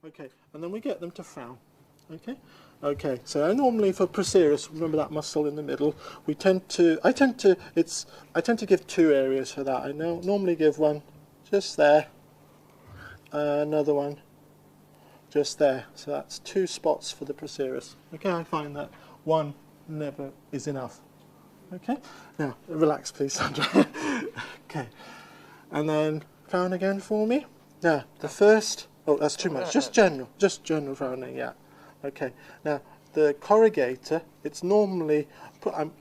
Okay, and then we get them to frown. Okay, okay. So normally for procerus, remember that muscle in the middle. I tend to give 2 areas for that. I normally give one just there, another one just there. So that's 2 spots for the procerus. Okay, I find that 1 never is enough. Okay, now relax, please, Sandra. Okay, and then frown again for me. Now the first. Oh, that's too much. Just general frowning. Yeah. Okay. Now the corrugator. It's normally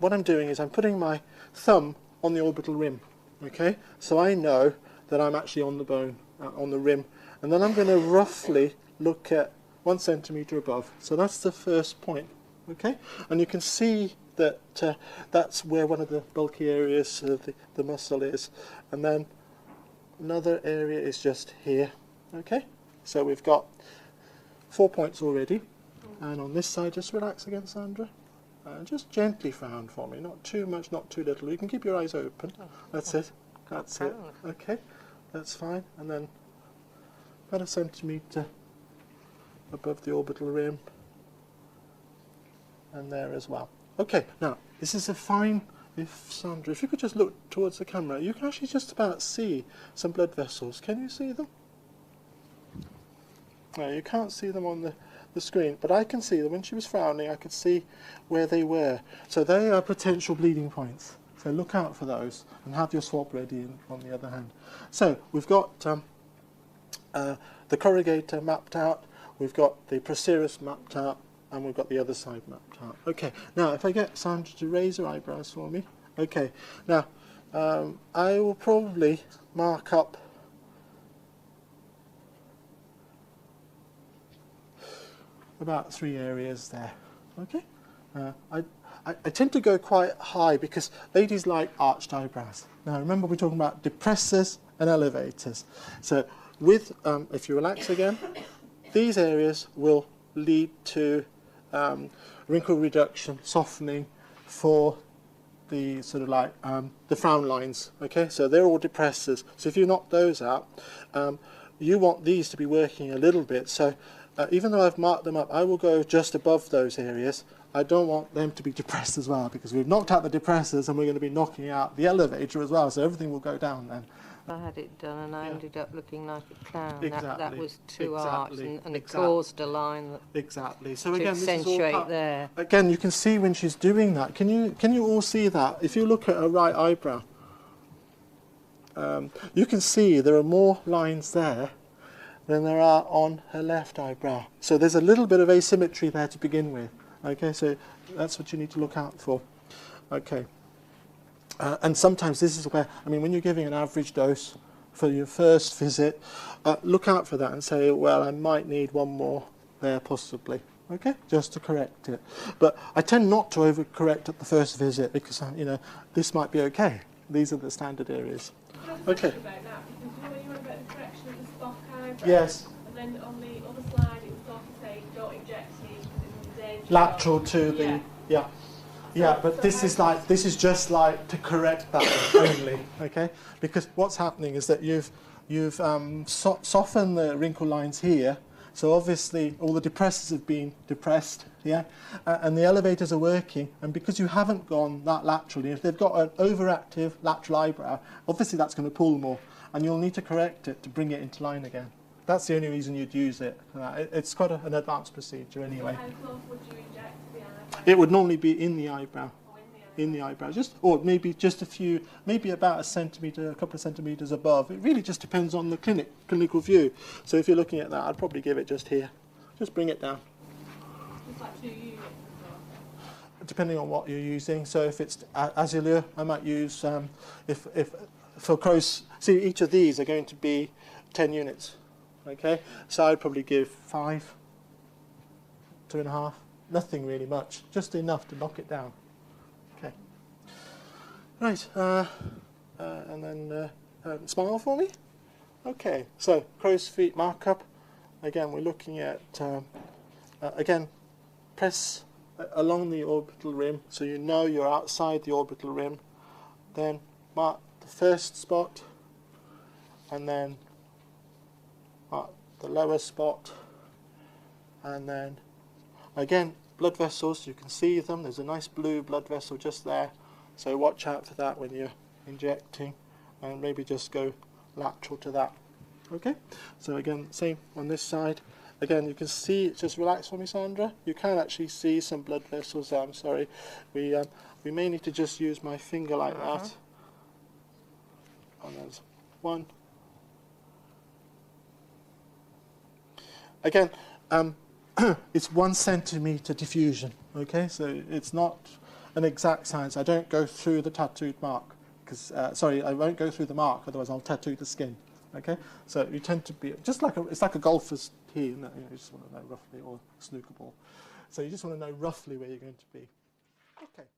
what I'm doing is I'm putting my thumb on the orbital rim. Okay. So I know that I'm actually on the bone, on the rim, and then I'm going to roughly look at 1 centimetre above. So that's the first point. Okay. And you can see that that's where one of the bulky areas of the muscle is, and then another area is just here. Okay, so we've got 4 points already, and on this side, just relax again, Sandra, and just gently frown for me, not too much, not too little. You can keep your eyes open. That's it. That's it. Okay, that's fine. And then about 1 centimetre above the orbital rim, and there as well. Okay, now this is a fine. Sandra, if you could just look towards the camera, you can actually just about see some blood vessels. Can you see them? No, you can't see them on the screen, but I can see them. When she was frowning, I could see where they were. So they are potential bleeding points. So look out for those and have your swab ready on the other hand. So we've got the corrugator mapped out, we've got the procerus mapped out, and we've got the other side mapped out. Okay, now if I get Sandra to raise her eyebrows for me. Okay, now I will probably mark up about 3 areas there. Okay, I tend to go quite high because ladies like arched eyebrows. Now remember we're talking about depressors and elevators. So with if you relax again, these areas will lead to wrinkle reduction, softening for the sort of like the frown lines. Okay, so they're all depressors. So if you knock those out, you want these to be working a little bit. So even though I've marked them up, I will go just above those areas. I don't want them to be depressed as well because we've knocked out the depressors and we're going to be knocking out the elevator as well. So everything will go down then. I had it done and I ended up looking like a clown. Exactly. That was too arched and it Exactly. caused a line that Exactly. So to again, this is all accentuate part, there. Again, you can see when she's doing that. Can you all see that? If you look at her right eyebrow, you can see there are more lines there than there are on her left eyebrow. So there's a little bit of asymmetry there to begin with. Okay, so that's what you need to look out for. Okay. And sometimes this is where, I mean, when you're giving an average dose for your first visit, look out for that and say, well, I might need 1 more there possibly, okay, just to correct it. But I tend not to overcorrect at the first visit because, you know, this might be okay. These are the standard areas. Okay. About that, because you know when you were about the correction of the Spock eyebrow? Yes. And then on the other slide it was sort of saying don't inject it because it was dangerous. Lateral to the, yeah. Yeah, but this is just like to correct that only, okay? Because what's happening is that you've softened the wrinkle lines here, so obviously all the depressors have been depressed, yeah, and the elevators are working, and because you haven't gone that laterally, if they've got an overactive lateral eyebrow, obviously that's going to pull more, and you'll need to correct it to bring it into line again. That's the only reason you'd use it. It's quite an advanced procedure anyway. So how close would you inject the eyebrow? It would normally be in the eyebrow. In the eyebrow, or maybe just a few, maybe about 1 centimetre, a couple of centimetres above. It really just depends on the clinical view. So if you're looking at that, I'd probably give it just here. Just bring it down. Just like 2 units or so? Depending on what you're using. So if it's azalea, I might use, if for crow's, see each of these are going to be 10 units. Okay, so I'd probably give 5, 2.5, nothing really much, just enough to knock it down. Okay. Right, and then smile for me. Okay, so crow's feet markup. Again, we're looking at, again, press along the orbital rim so you know you're outside the orbital rim. Then mark the first spot, and then mark the lower spot, And then, again, blood vessels, you can see them. There's a nice blue blood vessel just there. So watch out for that when you're injecting, and maybe just go lateral to that. Okay, so again, same on this side. Again, you can see, just relax for me, Sandra. You can actually see some blood vessels there. I'm sorry. We may need to just use my finger like that. And there's one. Again, it's 1 centimeter diffusion. Okay, so it's not an exact science. I don't go through the tattooed mark because sorry, I won't go through the mark. Otherwise, I'll tattoo the skin. Okay, so you tend to be just like it's like a golfer's tee. You just want to know roughly, or a snooker ball. So you just want to know roughly where you're going to be. Okay.